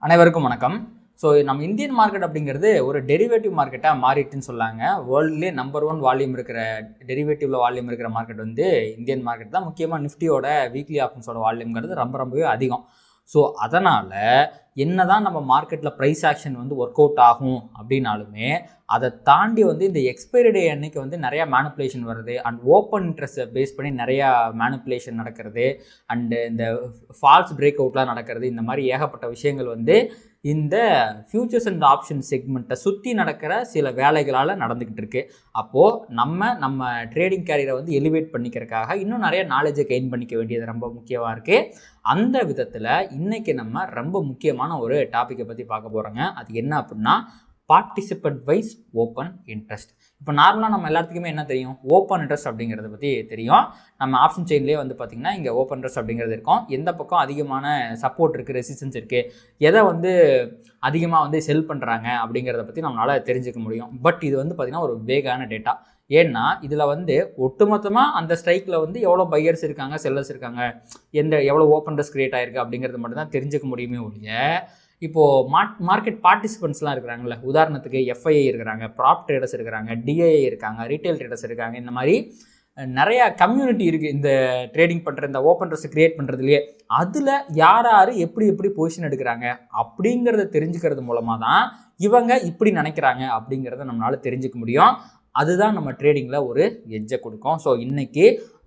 அனைவருக்கும் வணக்கம். ஸோ நம்ம இந்தியன் மார்க்கெட் அப்படிங்கிறது ஒரு டெரிவேட்டிவ் மார்க்கெட்டாக மாறிட்டுன்னு சொல்லாங்க. வேர்ல்ட்லேயே நம்பர் 1 வால்யூம் இருக்கிற டெரிவேட்டிவ்ல வால்யூம் இருக்கிற மார்க்கெட் வந்து இந்தியன் மார்க்கெட் தான். முக்கியமாக நிஃப்டியோட வீக்லி ஆப்ஷன்ஸோட வால்யூம்ங்கிறது ரொம்பவே அதிகம். ஸோ அதனால் என்னதான் நம்ம மார்க்கெட்டில் ப்ரைஸ் ஆக்ஷன் வந்து ஒர்க் அவுட் ஆகும் அப்படின்னாலுமே அதை தாண்டி வந்து இந்த எக்ஸ்பைரி டே அன்னைக்கு வந்து நிறையா மேனிப்புலேஷன் வருது. அண்ட் ஓப்பன் இன்ட்ரெஸ்ட்டை பேஸ் பண்ணி நிறையா மேனிப்புலேஷன் நடக்கிறது. அண்டு இந்த ஃபால்ஸ் பிரேக் அவுட்லாம் நடக்கிறது. இந்த மாதிரி ஏகப்பட்ட விஷயங்கள் வந்து இந்த ஃபியூச்சர்ஸ் அண்ட் ஆப்ஷன் செக்மெண்ட்டை சுற்றி நடக்கிற சில வேலைகளால் நடந்துக்கிட்டு இருக்குது. அப்போது நம்ம ட்ரேடிங் கேரியரை வந்து எலிவேட் பண்ணிக்கிறதுக்காக இன்னும் நிறைய நாலேஜை கெயின் பண்ணிக்க வேண்டியது ரொம்ப முக்கியமாக இருக்குது. அந்த விதத்தில் இன்றைக்கி நம்ம ரொம்ப முக்கியமான ஒரு டாப்பிக்கை பற்றி பார்க்க போகிறோங்க. அது என்ன அப்படின்னா பார்ட்டிசிபெண்ட் வைஸ் ஓப்பன் இன்ட்ரெஸ்ட். இப்போ நார்மலாக நம்ம எல்லாத்துக்குமே என்ன தெரியும்? ஓப்பன் இன்ட்ரெஸ்ட் அப்படிங்கிறத பற்றி தெரியும். நம்ம ஆப்ஷன் செயின்லேயே வந்து பார்த்திங்கன்னா இங்கே ஓப்பன் இன்ட்ரெஸ்ட் அப்படிங்கிறது இருக்கும். எந்த பக்கம் அதிகமான சப்போர்ட் இருக்குது, ரெசிஸ்டன்ஸ் இருக்குது, எதை வந்து அதிகமாக வந்து செல் பண்ணுறாங்க அப்படிங்கிறத பற்றி நம்மளால் தெரிஞ்சுக்க முடியும். பட் இது வந்து பார்த்திங்கன்னா ஒரு வேகான டேட்டா. ஏன்னா இதில் வந்து ஒட்டுமொத்தமாக அந்த ஸ்ட்ரைக்கில் வந்து எவ்வளோ பையர்ஸ் இருக்காங்க, செல்லர்ஸ் இருக்காங்க, எவ்வளோ ஓப்பன் இன்ட்ரெஸ்ட் கிரியேட் ஆகிருக்கு அப்படிங்கிறது மட்டும் தான் தெரிஞ்சுக்க முடியுமே ஒழிய, இப்போது மார்க்கெட் பார்ட்டிசிபெண்ட்ஸ்லாம் இருக்கிறாங்கல்ல, உதாரணத்துக்கு எஃப்ஐஐ இருக்கிறாங்க, ப்ராப் ட்ரேடர்ஸ் இருக்கிறாங்க, டிஐஐ இருக்காங்க, ரீட்டைல் ட்ரேடர்ஸ் இருக்காங்க. இந்த மாதிரி நிறையா கம்யூனிட்டி இருக்குது இந்த ட்ரேடிங் பண்ணுற இந்த ஓப்பன் இன்ட்ரெஸ்ட் கிரியேட் பண்ணுறதுலையே. அதில் யார் எப்படி பொசிஷன் எடுக்கிறாங்க அப்படிங்கிறத தெரிஞ்சுக்கிறது மூலமாக தான் இவங்க இப்படி நினைக்கிறாங்க அப்படிங்கிறத நம்மளால் தெரிஞ்சுக்க முடியும். அதுதான் நம்ம ட்ரேடிங்கில் ஒரு எட்ஜை கொடுக்கும். ஸோ இன்றைக்கி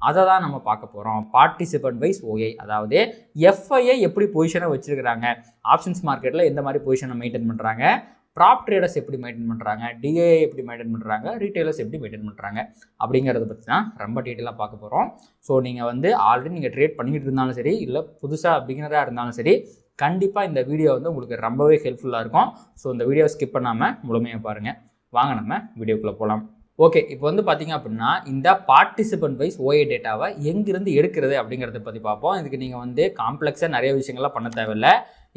அதை தான் நம்ம பார்க்க போகிறோம். பார்ட்டிசிபெண்ட் வைஸ் ஓஐ, அதாவது எஃப்ஐஐ எப்படி பொசிஷனை வச்சுருக்கிறாங்க, ஆப்ஷன்ஸ் மார்க்கெட்டில் எந்த மாதிரி பொசிஷனை மெயின்டைன் பண்ணுறாங்க, ப்ராப் ட்ரேடர்ஸ் எப்படி மெயின்டைன் பண்ணுறாங்க, டிஏஐ எப்படி மெயின்டைன் பண்ணுறாங்க, ரீட்டைலர்ஸ் எப்படி மெயின்டைன் பண்ணுறாங்க அப்படிங்கிறத பற்றி தான் ரொம்ப டீட்டெயிலாக பார்க்க போகிறோம். ஸோ நீங்கள் வந்து ஆல்ரெடி நீங்கள் ட்ரேட் பண்ணிக்கிட்டு இருந்தாலும் சரி, இல்லை புதுசாக பிகினராக இருந்தாலும் சரி, கண்டிப்பாக இந்த வீடியோ வந்து உங்களுக்கு ரொம்பவே ஹெல்ப்ஃபுல்லாக இருக்கும். ஸோ இந்த வீடியோவை ஸ்கிப் பண்ணாமல் முழுமையாக பாருங்கள். வாங்க நம்ம வீடியோக்குள்ளே போகலாம். ஓகே, இப்போ வந்து பார்த்திங்க அப்படின்னா இந்த பார்ட்டிசிபெண்ட் வைஸ் ஓஏ டேட்டாவை எங்கிருந்து எடுக்கிறது அப்படிங்கிறத பற்றி பார்ப்போம். இதுக்கு நீங்கள் வந்து காம்ப்ளெக்ஸாக நிறைய விஷயங்கள்லாம் பண்ண தேவையில்லை.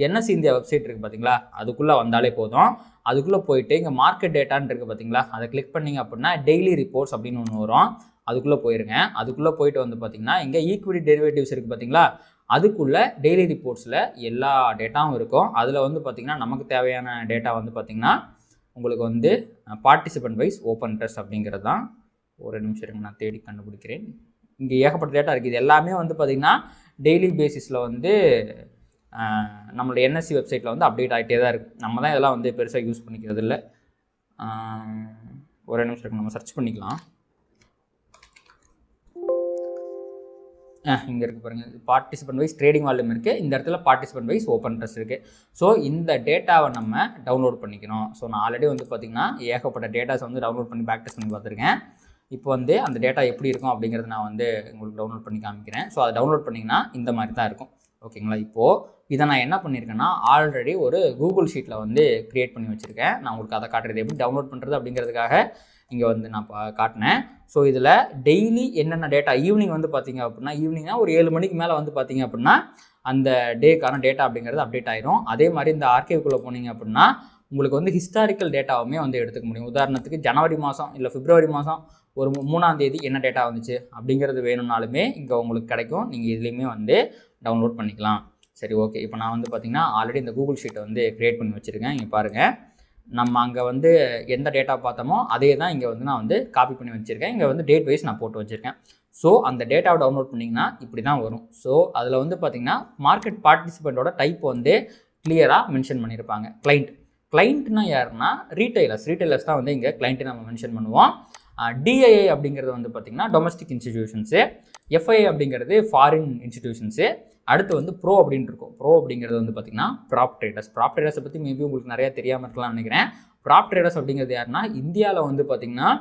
என்எஸ்சி இந்தியா வெப்சைட் இருக்குது பார்த்தீங்களா, அதுக்குள்ளே வந்தாலே போதும். அதுக்குள்ளே போயிட்டு இங்கே மார்க்கெட் டேட்டான்னு இருக்குது பார்த்தீங்களா, அதை கிளிக் பண்ணிங்க அப்படின்னா டெய்லி ரிப்போர்ட்ஸ் அப்படின்னு ஒன்று வரும். அதுக்குள்ளே போயிருங்க. அதுக்குள்ளே போயிட்டு வந்து பார்த்திங்கன்னா இங்கே ஈக்விட்டி டெரிவேட்டிவ்ஸ் இருக்குது பார்த்தீங்களா, அதுக்குள்ளே டெய்லி ரிப்போர்ட்ஸில் எல்லா டேட்டாவும் இருக்கும். அதில் வந்து பார்த்திங்கன்னா நமக்கு தேவையான டேட்டா வந்து பார்த்திங்கன்னா உங்களுக்கு வந்து பார்ட்டிசிபெண்ட் வைஸ் ஓப்பன் இன்ட்ரெஸ்ட் அப்படிங்கிறது தான். ஒரு நிமிஷம் இருங்க, நான் தேடி கண்டுபிடிக்கிறேன். இங்கே ஏகப்பட்ட டேட்டா இருக்குது. இது எல்லாமே வந்து பார்த்திங்கன்னா டெய்லி பேசிஸில் வந்து நம்மளோட என்எஸ்சி வெப்சைட்டில் வந்து அப்டேட் ஆகிட்டே தான் இருக்குது. நம்ம தான் இதெல்லாம் வந்து பெருசாக யூஸ் பண்ணிக்கிறது இல்லை. ஒரு நிமிஷம் இருக்கு, நம்ம சர்ச் பண்ணிக்கலாம். இங்கே இருக்குது பாருங்கள், பார்ட்டிசிபெண்ட் வைஸ் ட்ரேடிங் வால்யூம் இருக்குது. இந்த இடத்துல பார்ட்டிசிபெண்ட் வைஸ் ஓப்பன் இன்ட்ரெஸ்ட் இருக்குது. ஸோ இந்த டேட்டாவை நம்ம டவுன்லோட் பண்ணிக்கணும். ஸோ நான் ஆல்ரெடி வந்து பார்த்திங்கன்னா ஏகப்பட்ட டேட்டாஸ் வந்து டவுன்லோட் பண்ணி பேக் டெஸ்ட் பண்ணி பார்த்துருக்கேன். இப்போ வந்து அந்த டேட்டா எப்படி இருக்கும் அப்படிங்கிறத நான் வந்து உங்களுக்கு டவுன்லோட் பண்ணி காமிக்கிறேன். ஸோ அதை டவுன்லோட் பண்ணிங்கன்னா இந்த மாதிரி தான் இருக்கும். ஓகேங்களா? இப்போது இதை நான் என்ன பண்ணியிருக்கேன்னா ஆல்ரெடி ஒரு கூகுள் ஷீட்டில் வந்து க்ரியேட் பண்ணி வச்சுருக்கேன். நான் உங்களுக்கு அதை காட்டுறது எப்படி டவுன்லோட் பண்ணுறது அப்படிங்கிறதுக்காக இங்கே வந்து நான் காட்டினேன். ஸோ இதில் டெய்லி என்னென்ன டேட்டா ஈவினிங் வந்து பார்த்திங்க அப்படின்னா, ஈவினிங்காக ஒரு 7 மணிக்கு மேலே வந்து பார்த்திங்க அப்படின்னா அந்த டேக்கான டேட்டா அப்படிங்கிறது அப்டேட் ஆயிரும். அதே மாதிரி இந்த ஆர்கைவ்க்குள்ளே போனீங்க அப்படின்னா உங்களுக்கு வந்து ஹிஸ்டாரிக்கல் டேட்டாவுமே வந்து எடுத்துக்க முடியும். உதாரணத்துக்கு ஜனவரி மாதம் இல்லை பிப்ரவரி மாதம் ஒரு 3ஆம் தேதி என்ன டேட்டா வந்துச்சு அப்படிங்கிறது வேணும்னாலுமே இங்கே உங்களுக்கு கிடைக்கும். நீங்கள் இதுலேயுமே வந்து டவுன்லோட் பண்ணிக்கலாம். சரி, ஓகே. இப்போ நான் வந்து பார்த்திங்கன்னா ஆல்ரெடி இந்த கூகுள் ஷீட்டை வந்து க்ரியேட் பண்ணி வச்சுருக்கேன். இங்கே பாருங்கள், நம்ம அங்கே வந்து எந்த டேட்டா பார்த்தோமோ அதே தான் இங்கே வந்து நான் வந்து காப்பி பண்ணி வச்சுருக்கேன். இங்கே வந்து டேட் வைஸ் நான் போட்டு வச்சுருக்கேன். ஸோ அந்த டேட்டாவை டவுன்லோட் பண்ணிங்கன்னா இப்படி தான் வரும். ஸோ அதில் வந்து பார்த்திங்கன்னா மார்க்கெட் பார்ட்டிசிபெண்ட்டோட டைப் வந்து கிளியராக மென்ஷன் பண்ணியிருப்பாங்க. கிளைண்ட்னா யாருன்னா ரீட்டைலர்ஸ் தான் வந்து இங்கே கிளைண்ட்டு நம்ம மென்ஷன் பண்ணுவோம். டிஐஐ அப்படிங்கிறது வந்து பார்த்திங்கன்னா டொமஸ்டிக் இன்ஸ்டிடியூஷன்ஸு, எஃப்ஐஐ அப்படிங்கிறது ஃபாரின் இன்ஸ்டிடியூஷன்ஸு, அடுத்து வந்து ப்ரோ அப்படின்ட்டு இருக்கும். ப்ரோ அப்படிங்கிறது வந்து பார்த்திங்கன்னா ப்ராப் ட்ரேடர்ஸை பற்றி மேபி உங்களுக்கு நிறையா தெரியாமல் இருக்கலாம்னு நினைக்கிறேன். ப்ராப் ட்ரேடர்ஸ் அப்படிங்கிறது யாருன்னா இந்தியாவில் வந்து பார்த்திங்கன்னா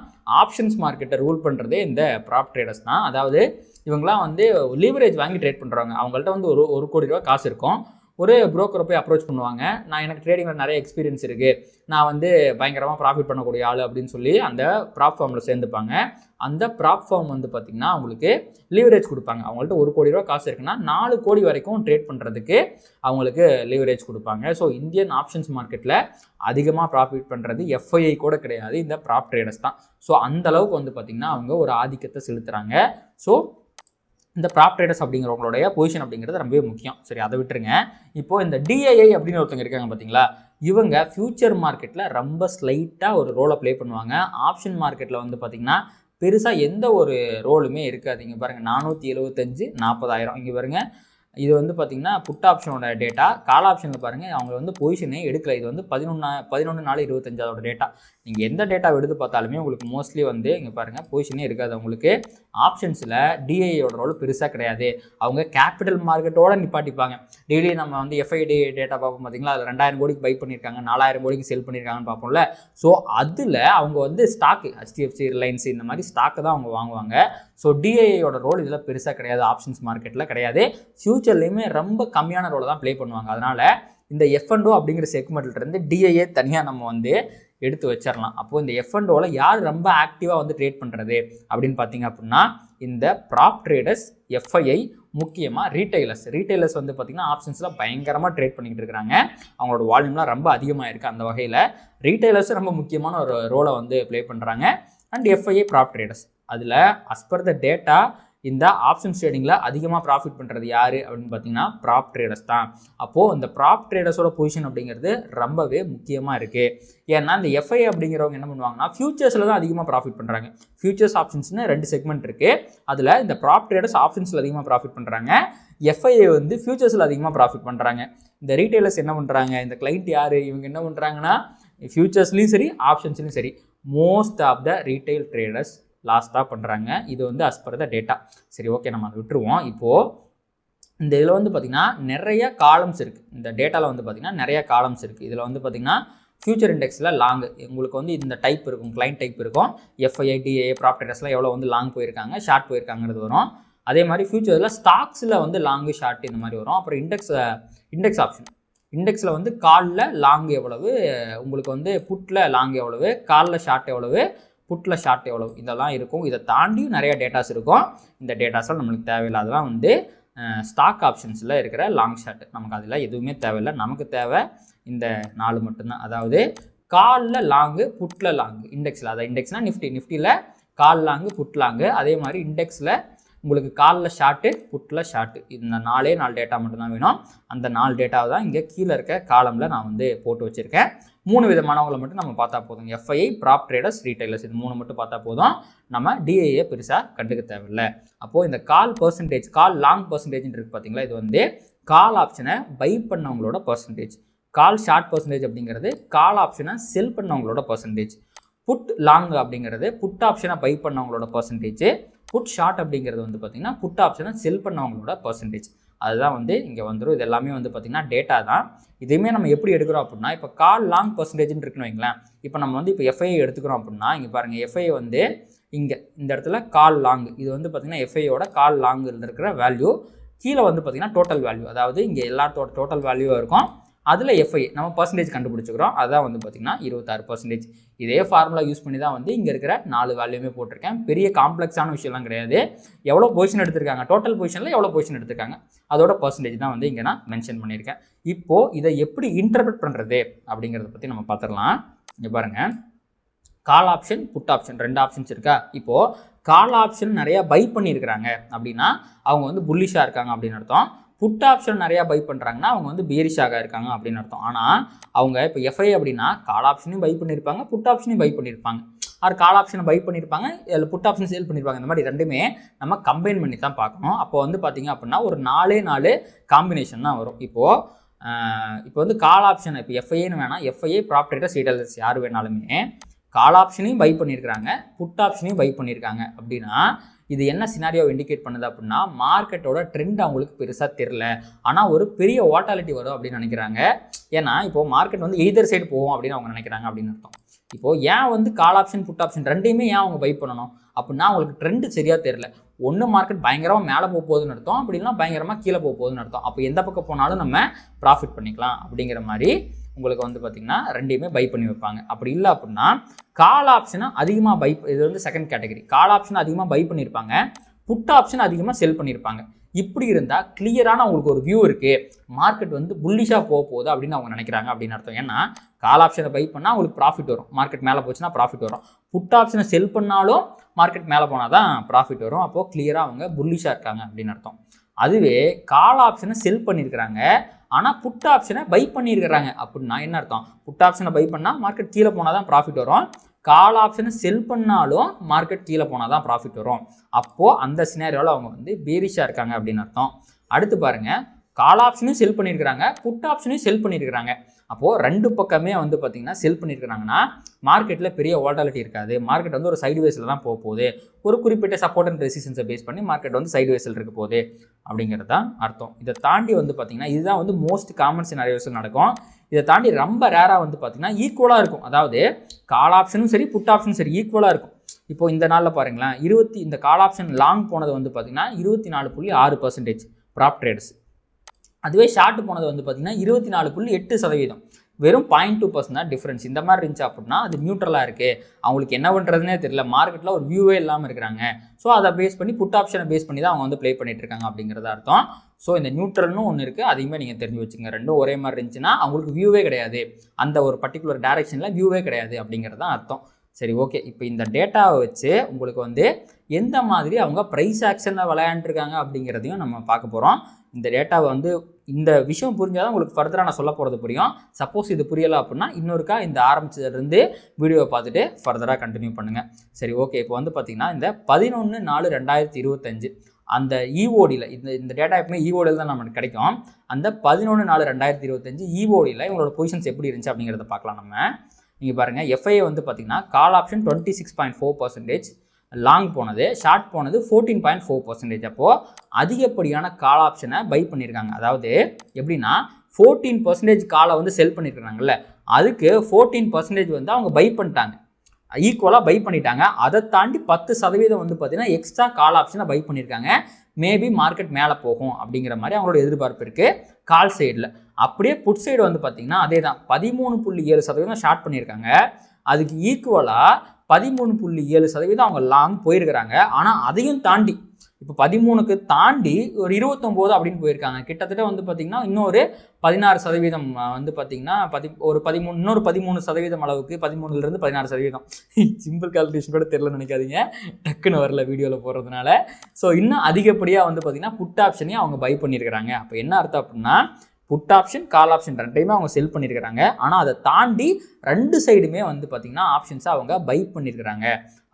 ஆப்ஷன்ஸ் மார்க்கெட்டை ரூல் பண்ணுறதே இந்த ப்ராப் ட்ரேடர்ஸ் தான். அதாவது இவங்களாம் வந்து லீவரேஜ் வாங்கி ட்ரேட் பண்ணுறாங்க. அவங்கள்ட்ட வந்து ஒரு கோடி ரூபா காசு இருக்கும். ஒரு புரோக்கரை போய் அப்ரோச் பண்ணுவாங்க. எனக்கு ட்ரேடிங்கில் நிறைய எக்ஸ்பீரியன்ஸ் இருக்குது, நான் வந்து பயங்கரமாக ப்ராஃபிட் பண்ணக்கூடிய ஆள் அப்படின்னு சொல்லி அந்த ப்ராப் ஃபார்மில் சேர்ந்துப்பாங்க. அந்த ப்ராப் ஃபார்ம் வந்து பார்த்திங்கன்னா அவங்களுக்கு லீவரேஜ் கொடுப்பாங்க. அவங்கள்ட்ட 1 கோடி ரூபா காசு இருக்குன்னா 4 கோடி வரைக்கும் ட்ரேட் பண்ணுறதுக்கு அவங்களுக்கு லீவரேஜ் கொடுப்பாங்க. ஸோ இந்தியன் ஆப்ஷன்ஸ் மார்க்கெட்டில் அதிகமாக ப்ராஃபிட் பண்ணுறது எஃப்ஐஐ கூட கிடையாது, இந்த ப்ராப் ட்ரேடர்ஸ் தான். ஸோ அந்த அளவுக்கு வந்து பார்த்திங்கன்னா அவங்க ஒரு ஆதிக்கத்தை செலுத்துகிறாங்க. ஸோ இந்த ப்ராப் ட்ரேடர்ஸ் அப்படிங்கிறவங்களுடைய பொசிஷன் அப்படிங்கிறது ரொம்பவே முக்கியம். சரி, அதை விட்டுருங்க. இப்போது இந்த டிஐஐ அப்படின்னு ஒருத்தங்க இருக்காங்க பார்த்தீங்களா, இவங்க ஃபியூச்சர் மார்க்கெட்டில் ரொம்ப ஸ்லைட்டாக ஒரு ரோலை ப்ளே பண்ணுவாங்க. ஆப்ஷன் மார்க்கெட்டில் வந்து பார்த்திங்கன்னா பெருசாக எந்த ஒரு ரோலுமே இருக்காது. இங்கே பாருங்கள் 475 40,000. இங்கே பாருங்கள், இது வந்து பார்த்திங்கன்னா புட் ஆப்ஷனோட டேட்டா. கால் ஆப்ஷனில் பாருங்கள் அவங்க வந்து பொசிஷனே எடுக்கலை. இது வந்து 11/4/25 அதோட டேட்டா. நீங்கள் எந்த டேட்டா எடுத்து பார்த்தாலுமே உங்களுக்கு மோஸ்ட்லி வந்து இங்கே பாருங்கள் பொசிஷனே இருக்காது. அவங்களுக்கு ஆப்ஷன்ஸில் டிஐயோட ரோல் பெருசாக கிடையாது. அவங்க கேபிட்டல் மார்க்கெட்டோடு நிப்பாட்டிப்பாங்க. டெய்லி நம்ம வந்து எஃப்ஐடி டேட்டா பார்ப்போம் பார்த்தீங்களா, அதில் 2000 கோடிக்கு பை பண்ணியிருக்காங்க, 4000 கோடிக்கு செல் பண்ணியிருக்காங்கன்னு பார்ப்போம்ல. ஸோ அதில் அவங்க வந்து ஸ்டாக்கு HDFC, ரிலையன்ஸ் இந்த மாதிரி ஸ்டாக்கு தான் அவங்க வாங்குவாங்க. ஸோ டிஐயோட ரோல் இதில் பெருசாக கிடையாது, ஆப்ஷன்ஸ் மார்க்கெட்டில் கிடையாது. ஃபியூச்சர்லேயுமே ரொம்ப கம்மியான ரோலை தான் ப்ளே பண்ணுவாங்க. அதனால் இந்த F&O அப்படிங்கிற செக்மெண்ட்லேருந்து டிஐஏ தனியாக நம்ம வந்து எடுத்து வச்சிடலாம். அப்போது இந்த F&Oவில் யார் ரொம்ப ஆக்டிவாக வந்து ட்ரேட் பண்ணுறது அப்படின்னு பார்த்தீங்க அப்படின்னா இந்த ப்ராப் ட்ரேடர்ஸ், FII, முக்கியமாக ரீட்டைலர்ஸ் வந்து பார்த்திங்கன்னா ஆப்ஷன்ஸில் பயங்கரமாக ட்ரேட் பண்ணிக்கிட்டு இருக்கிறாங்க. அவங்களோட வால்யூம்லாம் ரொம்ப அதிகமாக இருக்குது. அந்த வகையில் ரீட்டைலர்ஸும் ரொம்ப முக்கியமான ஒரு ரோலை வந்து ப்ளே பண்ணுறாங்க. அண்ட் FII ப்ராப் ட்ரேடர்ஸ் அதில் அஸ் பர் த டேட்டா இந்த ஆப்ஷன்ஸ் ட்ரேடிங்கில் அதிகமாக ப்ராஃபிட் பண்ணுறது யார் அப்படின்னு பார்த்தீங்கன்னா ப்ராப் ட்ரேடர்ஸ் தான். அப்போது இந்த ப்ராப் ட்ரேடர்ஸோட பொசிஷன் அப்படிங்கிறது ரொம்பவே முக்கியமாக இருக்குது. ஏன்னா இந்த FII அப்படிங்கிறவங்க என்ன பண்ணுவாங்கன்னா ஃபியூச்சர்ஸில் தான் அதிகமாக ப்ராஃபிட் பண்ணுறாங்க. ஃபியூச்சர்ஸ் ஆப்ஷன்ஸ்னு 2 செக்மெண்ட் இருக்குது. அதில் இந்த ப்ராப் ட்ரேடர்ஸ் ஆப்ஷன்ஸில் அதிகமாக ப்ராஃபிட் பண்ணுறாங்க, FII வந்து ஃபியூச்சர்ஸில் அதிகமாக ப்ராஃபிட் பண்ணுறாங்க. இந்த ரீட்டைலர்ஸ் என்ன பண்ணுறாங்க, இந்த கிளைண்ட் யார், இவங்க என்ன பண்ணுறாங்கன்னா ஃபியூச்சர்ஸ்லையும் சரி ஆப்ஷன்ஸ்லையும் சரி most of the retail traders லாஸ்ட்டாக பண்ணுறாங்க. இது வந்து அஸ் பர் த டேட்டா. சரி, ஓகே, நம்ம அதை விட்டுருவோம். இப்போது இந்த இதில் வந்து பார்த்திங்கன்னா நிறைய காலம்ஸ் இருக்குது. இந்த டேட்டாவில் வந்து பார்த்திங்கன்னா நிறைய காலம்ஸ் இருக்குது. இதில் வந்து பார்த்திங்கன்னா ஃபியூச்சர் இண்டெக்ஸில் லாங்கு உங்களுக்கு வந்து இந்த டைப் இருக்கும், கிளைண்ட் டைப் இருக்கும். FII, DIA, ப்ராப் ட்ரேடர்ஸ்லாம் எவ்வளோ வந்து லாங் போயிருக்காங்க, ஷார்ட் போயிருக்காங்கிறது வரும். அதே மாதிரி ஃபியூச்சரில் ஸ்டாக்ஸில் வந்து லாங்கு, ஷார்ட் இந்த மாதிரி வரும். அப்புறம் இண்டெக்ஸ் ஆப்ஷன், இண்டெக்ஸில் வந்து காலில் லாங் எவ்வளவு, உங்களுக்கு வந்து புட்டில் லாங் எவ்வளவு, காலில் ஷார்ட் எவ்வளவு, புட்டில் ஷார்ட் எவ்வளவு, இதெல்லாம் இருக்கும். இதை தாண்டியும் நிறைய டேட்டாஸ் இருக்கும். இந்த டேட்டாஸில் நம்மளுக்கு தேவையில்லாதெல்லாம் வந்து ஸ்டாக் ஆப்ஷன்ஸில் இருக்கிற லாங் ஷார்ட், நமக்கு அதில் எதுவுமே தேவையில்லை. நமக்கு தேவை இந்த 4 மட்டும்தான். அதாவது காலில் லாங்கு, புட்டில் லாங்கு, இண்டெக்ஸில், அதாவது இண்டெக்ஸ்னால் நிஃப்டியில் கால் லாங்கு, புட் லாங்கு. அதே மாதிரி இண்டெக்ஸில் உங்களுக்கு காலில் ஷார்ட்டு, புட்டில் ஷார்ட்டு, இந்த 4 டேட்டா மட்டும்தான் வேணும். அந்த 4 டேட்டாவை தான் இங்கே கீழே இருக்க காலமில் நான் வந்து போட்டு வச்சுருக்கேன். 3 விதமானவங்களை மட்டும் நம்ம பார்த்தா போதும். FII, ப்ராப் ட்ரேடர்ஸ், ரீட்டைலர்ஸ், இது 3 மட்டும் பார்த்தா போதும். நம்ம DIA பெருசாக கண்டுக்க தேவையில்லை. அப்போது இந்த கால் லாங் பர்சன்டேஜ்னு இருக்குது பார்த்தீங்களா, இது வந்து கால் ஆப்ஷனை பை பண்ணவங்களோட பர்சன்டேஜ். கால் ஷார்ட் பர்சன்டேஜ் அப்படிங்கிறது கால் ஆப்ஷனை செல் பண்ணவங்களோட பர்சன்டேஜ். புட் லாங் அப்படிங்கிறது புட் ஆப்ஷனை பை பண்ணவங்களோட பர்சன்டேஜ். புட் ஷார்ட் அப்படிங்கிறது வந்து பார்த்திங்கன்னா புட் ஆப்ஷனை செல் பண்ணவங்களோட பர்சன்டேஜ். அதுதான் வந்து இங்கே வந்துடும். இது எல்லாமே வந்து பார்த்திங்கன்னா டேட்டா தான். இதையுமே நம்ம எப்படி எடுக்கிறோம் அப்படின்னா, இப்போ கால் லாங் பர்சன்டேஜ்னு இருக்குன்னு வைங்களேன். இப்போ நம்ம வந்து இப்போ FII எடுத்துக்கிறோம் அப்படின்னா இங்கே பாருங்கள், FII வந்து இங்கே இந்த இடத்துல கால் லாங், இது வந்து பார்த்திங்கன்னா FIIயோட கால் லாங்கில் இருக்கிற வேல்யூ. கீழே வந்து பார்த்திங்கன்னா டோட்டல் வேல்யூ, அதாவது இங்கே எல்லாத்தோட டோட்டல் வேல்யூவாக இருக்கும். அதில் FII நம்ம பர்சன்டேஜ் கண்டுபிடிச்சிக்கிறோம். அதுதான் வந்து பார்த்திங்கன்னா 26%. இதே ஃபார்முலா யூஸ் பண்ணி தான் வந்து இங்கே இருக்கிற 4 வேல்யூமே போட்டிருக்கேன். பெரிய காம்ப்ளெக்ஸான விஷயம்லாம் கிடையாது. எவ்வளோ பொசிஷன் எடுத்திருக்காங்க, டோட்டல் பொசிஷனில் எவ்வளோ பொசிஷன் எடுத்திருக்காங்க, அதோட பர்சன்டேஜ் தான் வந்து இங்கே நான் மென்ஷன் பண்ணியிருக்கேன். இப்போது இதை எப்படி இன்டர்பிரட் பண்ணுறது அப்படிங்கிறத பற்றி நம்ம பார்த்துடலாம். இங்கே பாருங்கள், call option, put option 2 options இருக்கா. இப்போது கால் ஆப்ஷன் நிறையா பை பண்ணியிருக்கிறாங்க அப்படின்னா அவங்க வந்து புல்லிஷாக இருக்காங்க அப்படின்னு அர்த்தம். புட் ஆப்ஷன் நிறையா பை பண்ணுறாங்கன்னா அவங்க வந்து பியரிஷாக இருக்காங்க அப்படின்னு அர்த்தம். ஆனால் அவங்க இப்போ FII அப்படின்னா கால் ஆப்ஷனையும் பை பண்ணியிருப்பாங்க, புட் ஆப்ஷனையும் பை பண்ணியிருப்பாங்க. கால் ஆப்ஷனை பை பண்ணியிருப்பாங்க, இல்லை புட் ஆப்ஷன் சேல் பண்ணியிருப்பாங்க. இந்த மாதிரி ரெண்டுமே நம்ம கம்பைன் பண்ணி தான் பார்க்கணும். அப்போ வந்து பார்த்திங்க அப்படின்னா ஒரு 4 காம்பினேஷன் தான் வரும். இப்போ வந்து கால் ஆப்ஷன், இப்போ FIIன்னு வேணாம், FII, ப்ராப் ட்ரேடர்ஸ், ரீட்டைலர்ஸ் யார் வேணாலுமே கால் ஆப்ஷனையும் பை பண்ணியிருக்கிறாங்க, புட் ஆப்ஷனையும் பை பண்ணியிருக்காங்க அப்படின்னா இது என்ன சினாரியோ இண்டிகேட் பண்ணுது அப்படின்னா மார்க்கெட்டோட ட்ரெண்ட் அவங்களுக்கு பெருசாக தெரில, ஆனால் ஒரு பெரிய வாட்டாலிட்டி வரும் அப்படின்னு நினைக்கிறாங்க. ஏன்னா இப்போது மார்க்கெட் வந்து எய்தர் சைடு போகும் அப்படின்னு அவங்க நினைக்கிறாங்க அப்படின்னு அர்த்தம். இப்போது ஏன் வந்து கால் ஆப்ஷன், புட் ஆப்ஷன் ரெண்டையுமே ஏன் அவங்க பை பண்ணணும் அப்படின்னா அவங்களுக்கு ட்ரெண்டு சரியாக தெரில. ஒன்று மார்க்கெட் பயங்கரமாக மேலே போக போகுதுன்னு அர்த்தம், அப்படின்னா பயங்கரமாக கீழே போக போகுதுன்னு அர்த்தம். அப்போ எந்த பக்கம் போனாலும் நம்ம ப்ராஃபிட் பண்ணிக்கலாம் அப்படிங்கிற மாதிரி உங்களுக்கு வந்து பார்த்திங்கன்னா ரெண்டையுமே பை பண்ணி வைப்பாங்க. அப்படி இல்லை அப்படின்னா கால் ஆப்ஷனை அதிகமாக பை, இது வந்து செகண்ட் கேட்டகரி. கால் ஆப்ஷனை அதிகமாக பை பண்ணியிருப்பாங்க, புட் ஆப்ஷன் அதிகமாக செல் பண்ணியிருப்பாங்க. இப்படி இருந்தால் கிளியரான அவங்களுக்கு ஒரு வியூ இருக்குது, மார்க்கெட் வந்து புல்லிஷாக போக போகுது அப்படின்னு அவங்க நினைக்கிறாங்க அப்படின்னு அர்த்தம். ஏன்னா கால் ஆப்ஷனை பை பண்ணால் அவங்களுக்கு ப்ராஃபிட் வரும், மார்க்கெட் மேலே போச்சுன்னா ப்ராஃபிட் வரும். புட் ஆப்ஷனை செல் பண்ணாலும் மார்க்கெட் மேலே போனால் தான் ப்ராஃபிட் வரும். அப்போது கிளியராக அவங்க புல்லிஷாக இருக்காங்க அப்படின்னு அர்த்தம். அதுவே கால் ஆப்ஷனை செல் பண்ணியிருக்கிறாங்க, ஆனால் புட் ஆப்ஷனை பை பண்ணியிருக்கிறாங்க அப்படின்னா என்ன அர்த்தம்? புட் ஆப்ஷனை பை பண்ணால் மார்க்கெட் கீழே போனால் தான் ப்ராஃபிட் வரும், கால் ஆப்ஷனை செல் பண்ணாலும் மார்க்கெட் கீழே போனால் தான் ப்ராஃபிட் வரும். அப்போது அந்த சினாரியோவில் அவங்க வந்து பேரிஷாக இருக்காங்க அப்படின்னு அர்த்தம். அடுத்து பாருங்கள், கால் ஆப்ஷனையும் செல் பண்ணியிருக்கிறாங்க, புட் ஆப்ஷனையும் செல் பண்ணியிருக்கிறாங்க. அப்போது ரெண்டு பக்கமே வந்து பார்த்திங்கன்னா செல் பண்ணியிருக்கிறாங்கன்னா மார்க்கெட்டில் பெரிய வாலட்டிலிட்டி இருக்காது, மார்க்கெட் வந்து ஒரு சைடு வேஸில் தான் போக போகுது, ஒரு குறிப்பிட்ட சப்போர்ட் அண்ட் ரெசிஸ்டன்ஸை பேஸ் பண்ணி மார்க்கெட் வந்து சைடு வேஸில் இருக்க போகுது அப்படிங்கிறது தான் அர்த்தம். இதை தாண்டி வந்து பார்த்திங்கன்னா இதுதான் வந்து மோஸ்ட் காமன் சினாரியோஸில் நடக்கும். இதை தாண்டி ரொம்ப ரேராக வந்து பார்த்திங்கன்னா ஈக்குவலாக இருக்கும், அதாவது கால் ஆப்ஷனும் சரி புட் ஆப்ஷனும் சரி ஈக்குவலாக இருக்கும். இப்போ இந்த நாளில் பாருங்களேன், இந்த கால் ஆப்ஷன் லாங் போனது வந்து பார்த்திங்கன்னா 24.6% ப்ராப் ட்ரேடர்ஸ். அதுவே ஷார்ட் போனது வந்து பார்த்திங்கன்னா 24.8%, வெறும் 0.2% தான் டிஃப்ரென்ஸ். இந்த மாதிரி இருந்துச்சு அப்படின்னா அது நியூட்ரலாக இருக்குது, அவங்களுக்கு என்ன பண்ணுறதுனே தெரியல, மார்க்கெட்டில் ஒரு வியூவே இல்லாமல் இருக்கிறாங்க. ஸோ அதை பேஸ் பண்ணி புட் ஆப்ஷனை பேஸ் பண்ணி தான் அவங்க வந்து ப்ளே பண்ணிட்டு இருக்காங்க அப்படிங்கிறத அர்த்தம். ஸோ இந்த நியூட்ரல்னு ஒன்று இருக்குது, அதையுமே நீங்கள் தெரிஞ்சு வச்சுங்க. ரெண்டும் ஒரே மாதிரி இருந்துச்சுன்னா அவங்களுக்கு வியூவே கிடையாது, அந்த ஒரு பர்டிகுலர் டைரக்ஷனில் வியூவே கிடையாது அப்படிங்கிறது தான் அர்த்தம். சரி, ஓகே. இப்போ இந்த டேட்டாவை வச்சு உங்களுக்கு வந்து எந்த மாதிரி அவங்க ப்ரைஸ் ஆக்ஷனில் விளையாண்டுருக்காங்க அப்படிங்கிறதையும் நம்ம பார்க்க போகிறோம். இந்த டேட்டாவை வந்து இந்த விஷயம் புரிஞ்சால் தான் உங்களுக்கு ஃபர்தராக நான் சொல்ல போகிறது புரியும். சப்போஸ் இது புரியலை அப்படின்னா இன்னொருக்கா இந்த ஆரம்பிச்சதுலேருந்து வீடியோவை பார்த்துட்டு ஃபர்தராக கண்டினியூ பண்ணுங்கள். சரி, ஓகே. இப்போ வந்து பார்த்திங்கன்னா இந்த 11/4/2025 அந்த இஓடியில் இந்த டேட்டா எப்பவுமே இஓடியில் தான் நமக்கு கிடைக்கும். அந்த 11/4/2025 இஓடியில் இவங்களோட பொசிஷன்ஸ் எப்படி இருந்துச்சு அப்படிங்கிறத பார்க்கலாம். நம்ம நீங்கள் பாருங்கள், எஃப்ஐஏ வந்து பார்த்திங்கன்னா கால் ஆப்ஷன் 26.4%, லாங் போனது, ஷார்ட் போனது 14.4%. அப்போது அதிகப்படியான கால் ஆப்ஷனை பை பண்ணியிருக்காங்க. அதாவது எப்படின்னா 14% காலை வந்து செல் பண்ணியிருக்கிறாங்கல்ல, அதுக்கு 14% வந்து அவங்க பை பண்ணிட்டாங்க, ஈக்குவலாக பை பண்ணிட்டாங்க. அதை தாண்டி 10% வந்து பார்த்திங்கன்னா எக்ஸ்ட்ரா கால் ஆப்ஷனை பை பண்ணியிருக்காங்க. மேபி மார்க்கெட் மேலே போகும் அப்படிங்கிற மாதிரி அவங்களோட எதிர்பார்ப்பு இருக்குது கால் சைடில். அப்படியே புட் சைடு வந்து பார்த்திங்கன்னா அதே தான், 13.7% ஷார்ட் பண்ணியிருக்காங்க. அதுக்கு ஈக்குவலாக 13.7% அவங்க லாங் போயிருக்கிறாங்க. ஆனால் அதையும் தாண்டி இப்போ 13க்கு தாண்டி ஒரு 29 அப்படின்னு போயிருக்காங்க. கிட்டத்தட்ட வந்து பார்த்திங்கன்னா இன்னொரு 16% வந்து பார்த்திங்கன்னா இன்னொரு 13% அளவுக்கு, 13லேருந்து 16%. சிம்பிள் கால்குலேஷன் கூட தெரியலன்னு நினைக்காதீங்க, டக்குன்னு வரல வீடியோவில் போடுறதுனால. ஸோ இன்னும் அதிகப்படியாக வந்து பார்த்திங்கன்னா புட் ஆப்ஷனையும் அவங்க பை பண்ணியிருக்கிறாங்க. அப்போ என்ன அர்த்தம் அப்படின்னா புட் ஆப்ஷன் கால் ஆப்ஷன் ரெண்டையுமே அவங்க செல் பண்ணியிருக்கிறாங்க. ஆனால் அதை தாண்டி ரெண்டு சைடுமே வந்து பார்த்திங்கன்னா ஆப்ஷன்ஸை அவங்க பை பண்ணியிருக்கிறாங்க.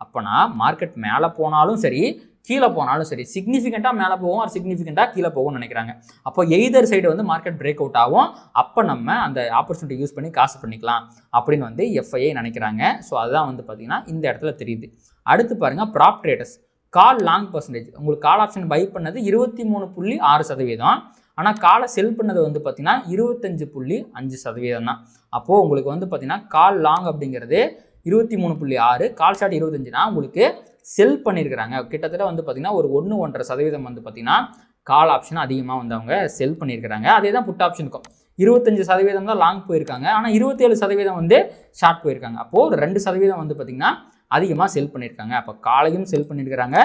அப்போனா மார்க்கெட் மேலே போனாலும் சரி கீழே போனாலும் சரி சிக்னிஃபிகண்ட்டாக மேலே போகும், அது சிக்னிஃபிகண்ட்டாக கீழே போகும்னு நினைக்கிறாங்க. அப்போ எய்தர் சைடு வந்து மார்க்கெட் பிரேக் அவுட் ஆகும், அப்போ நம்ம அந்த ஆப்பர்ச்சுனிட்டி யூஸ் பண்ணி காசு பண்ணிக்கலாம் அப்படின்னு வந்து எஃப்ஐஏ நினைக்கிறாங்க. ஸோ அதுதான் வந்து பார்த்திங்கன்னா இந்த இடத்துல தெரியுது. அடுத்து பாருங்கள், ப்ராப் ட்ரேடர்ஸ் கால் லாங் பர்சன்டேஜ். உங்களுக்கு கால் ஆப்ஷன் பை பண்ணது 23.6%, ஆனால் காலை செல் பண்ணது வந்து பார்த்திங்கன்னா 25.5% தான். அப்போது உங்களுக்கு வந்து பார்த்திங்கன்னா கால் லாங் அப்படிங்கிறது 23.6, கால் ஷார்ட் 25னா உங்களுக்கு செல் பண்ணியிருக்கிறாங்க. கிட்டத்தட்ட வந்து பார்த்திங்கன்னா ஒரு 1-1.5% வந்து பார்த்திங்கன்னா கால் ஆப்ஷன் அதிகமாக வந்து அவங்க செல் பண்ணியிருக்கிறாங்க. அதே தான் புட் ஆப்ஷனுக்கும் 25% தான் லாங் போயிருக்காங்க, ஆனால் 27% வந்து ஷார்ட் போயிருக்காங்க. அப்போது ஒரு 2% வந்து பார்த்திங்கன்னா அதிகமாக செல் பண்ணியிருக்காங்க. அப்போ காலையும் செல் பண்ணியிருக்கிறாங்க,